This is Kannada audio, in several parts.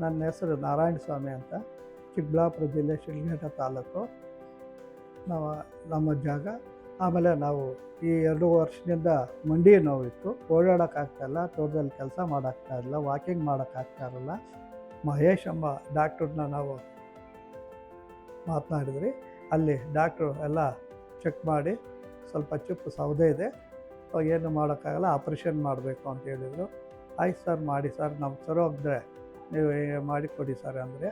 ನನ್ನ ಹೆಸರು ನಾರಾಯಣ ಸ್ವಾಮಿ ಅಂತ, ಚಿಕ್ಕಬಳ್ಳಾಪುರ ಜಿಲ್ಲೆ ಶಿಡ್ಲಘಟ್ಟ ತಾಲೂಕು ನಾವು ನಮ್ಮ ಜಾಗ. ಆಮೇಲೆ ನಾವು ಈ 2 ವರ್ಷದಿಂದ ಮಂಡಿ ನೋವಿತ್ತು, ಓಡಾಡೋಕ್ಕಾಗ್ತಾಯಿಲ್ಲ, ತೋಟದಲ್ಲಿ ಕೆಲಸ ಮಾಡೋಕ್ಕಾಗಲ್ಲ, ವಾಕಿಂಗ್ ಮಾಡೋಕ್ಕಾಗ್ತಾಯಿರಲ್ಲ. ಮಹೇಶ್ ಎಂಬ ಡಾಕ್ಟ್ರನ್ನ ನಾವು ಮಾತನಾಡಿದ್ರಿ. ಅಲ್ಲಿ ಡಾಕ್ಟ್ರು ಎಲ್ಲ ಚೆಕ್ ಮಾಡಿ ಸ್ವಲ್ಪ ಚುಪ್ಪು ಸೌದೆ ಇದೆ, ಏನು ಮಾಡೋಕ್ಕಾಗಲ್ಲ, ಆಪ್ರೇಷನ್ ಮಾಡಬೇಕು ಅಂತ ಹೇಳಿದರು. ಆಯ್ತು ಸರ್ ಮಾಡಿ ಸರ್, ನಮ್ಮ ಸರಿ ಹೋಗಿದ್ರೆ ನೀವು ಮಾಡಿಕೊಡಿ ಸರ್ ಅಂದರೆ.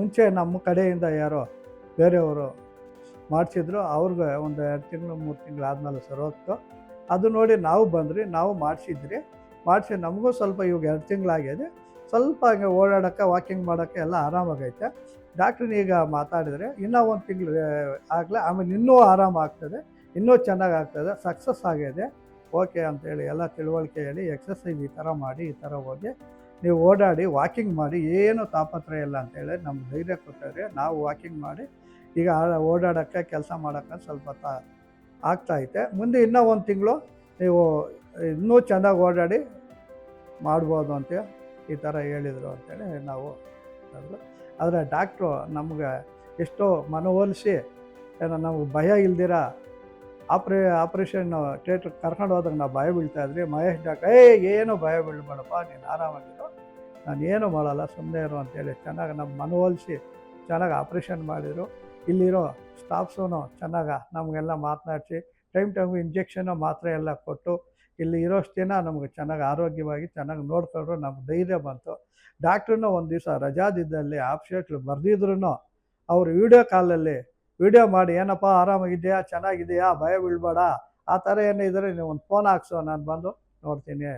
ಮುಂಚೆ ನಮ್ಮ ಕಡೆಯಿಂದ ಯಾರೋ ಬೇರೆಯವರು ಮಾಡಿಸಿದ್ರು, ಅವ್ರಿಗೆ ಒಂದು 2 ತಿಂಗಳು 3 ತಿಂಗಳು ಆದಮೇಲೆ ಸರಿ ಹೋಗ್ತು. ಅದು ನೋಡಿ ನಾವು ಬಂದ್ರಿ, ನಾವು ಮಾಡಿಸಿ ನಮಗೂ ಸ್ವಲ್ಪ ಇವಾಗ 2 ತಿಂಗಳಾಗಿದೆ, ಸ್ವಲ್ಪ ಹಂಗೆ ಓಡಾಡೋಕ್ಕೆ ವಾಕಿಂಗ್ ಮಾಡೋಕ್ಕೆ ಎಲ್ಲ ಆರಾಮಾಗೈತೆ. ಡಾಕ್ಟ್ರನ್ನ ಈಗ ಮಾತಾಡಿದರೆ ಇನ್ನೂ 1 ತಿಂಗಳು ಆಗಲೇ, ಆಮೇಲೆ ಇನ್ನೂ ಆರಾಮಾಗ್ತದೆ, ಇನ್ನೂ ಚೆನ್ನಾಗಾಗ್ತದೆ, ಸಕ್ಸಸ್ ಆಗಿದೆ, ಓಕೆ ಅಂತೇಳಿ ಎಲ್ಲ ತಿಳುವಳಿಕೆ ಹೇಳಿ, ಎಕ್ಸಸೈಸ್ ಈ ಥರ ಮಾಡಿ, ಈ ಥರ ಹೋಗಿ ನೀವು ಓಡಾಡಿ ವಾಕಿಂಗ್ ಮಾಡಿ, ಏನು ತಾಪತ್ರಯ ಇಲ್ಲ ಅಂತೇಳಿ ನಮ್ಗೆ ಧೈರ್ಯ ಕೊಟ್ಟರೆ ನಾವು ವಾಕಿಂಗ್ ಮಾಡಿ ಈಗ ಓಡಾಡೋಕ್ಕೆ ಕೆಲಸ ಮಾಡೋಕ್ಕೆ ಸ್ವಲ್ಪ ಆಗ್ತಾಯಿದೆ. ಮುಂದೆ ಇನ್ನೂ 1 ತಿಂಗಳು ನೀವು ಇನ್ನೂ ಚೆನ್ನಾಗಿ ಓಡಾಡಿ ಮಾಡ್ಬೋದು ಅಂತ ಈ ಥರ ಹೇಳಿದರು ಅಂತೇಳಿ ನಾವು ಹೇಳಿದ್ರು. ಆದರೆ ಡಾಕ್ಟ್ರು ನಮ್ಗೆ ಎಷ್ಟೋ ಮನವೊಲಿಸಿ ಏನೋ ನಮ್ಗೆ ಭಯ ಇಲ್ದಿರ ಆಪ್ರೇಷನ್ ಥಿಯೇಟ್ರಿಗೆ ಕರ್ಕೊಂಡು ಹೋದಾಗ ನಾವು ಭಯ ಬೀಳ್ತಾಯಿದ್ರಿ. ಮಹೇಶ್ ಡಾಕ್ಟ್ರ್ ಏನು ಭಯ ಬೀಳ್ಬೇಡಪ್ಪ, ನೀನು ಆರಾಮಾಗಿರು, ನಾನು ಏನು ಮಾಡಲ್ಲ, ಸುಮ್ಮನೆ ಇರು ಅಂತೇಳಿ ಚೆನ್ನಾಗಿ ನಮ್ಮ ಮನವೊಲಿಸಿ ಚೆನ್ನಾಗಿ ಆಪ್ರೇಷನ್ ಮಾಡಿದರು. ಇಲ್ಲಿರೋ ಸ್ಟಾಫ್ಸೂ ಚೆನ್ನಾಗಿ ನಮಗೆಲ್ಲ ಮಾತನಾಡಿಸಿ ಟೈಮ್ಗೆ ಇಂಜೆಕ್ಷನ್ನು ಮಾತ್ರೆ ಎಲ್ಲ ಕೊಟ್ಟು ಇಲ್ಲಿ ಇರೋಷ್ಟು ದಿನ ನಮಗೆ ಚೆನ್ನಾಗಿ ಆರೋಗ್ಯವಾಗಿ ಚೆನ್ನಾಗಿ ನೋಡ್ಕೊಂಡ್ರು. ನಮ್ಗೆ ಧೈರ್ಯ ಬಂತು. ಡಾಕ್ಟ್ರನ್ನ ಒಂದು ದಿವಸ ರಜಾದಿದ್ದಲ್ಲಿ ಆಪ್ಷೇಟ್ಲು ಬರೆದಿದ್ರು, ಅವರು ವೀಡಿಯೋ ಮಾಡಿ, ಏನಪ್ಪ ಆರಾಮಾಗಿದೆಯಾ, ಚೆನ್ನಾಗಿದೆಯಾ, ಭಯ ಬೀಳ್ಬೇಡ, ಆ ಥರ ಏನಿದ್ರೆ ನೀವು ಒಂದು ಫೋನ್ ಹಾಕ್ಸೋ, ನಾನು ಬಂದು ನೋಡ್ತೀನಿ,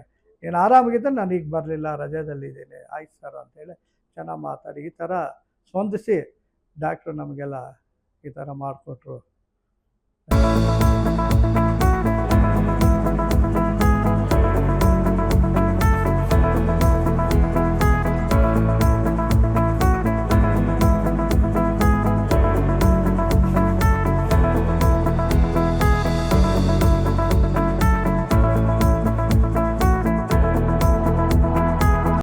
ನೀನು ಆರಾಮಾಗಿದ್ದರೆ ನಾನು ಈಗ ಬರಲಿಲ್ಲ, ರಜಾದಲ್ಲಿದ್ದೀನಿ, ಆಯ್ತು ಸರ್ ಅಂತೇಳಿ ಚೆನ್ನಾಗಿ ಮಾತಾಡಿ ಈ ಥರ ಸ್ಪಂದಿಸಿ ಡಾಕ್ಟ್ರು ನಮಗೆಲ್ಲ ಈ ಥರ ಮಾಡಿಕೊಟ್ರು.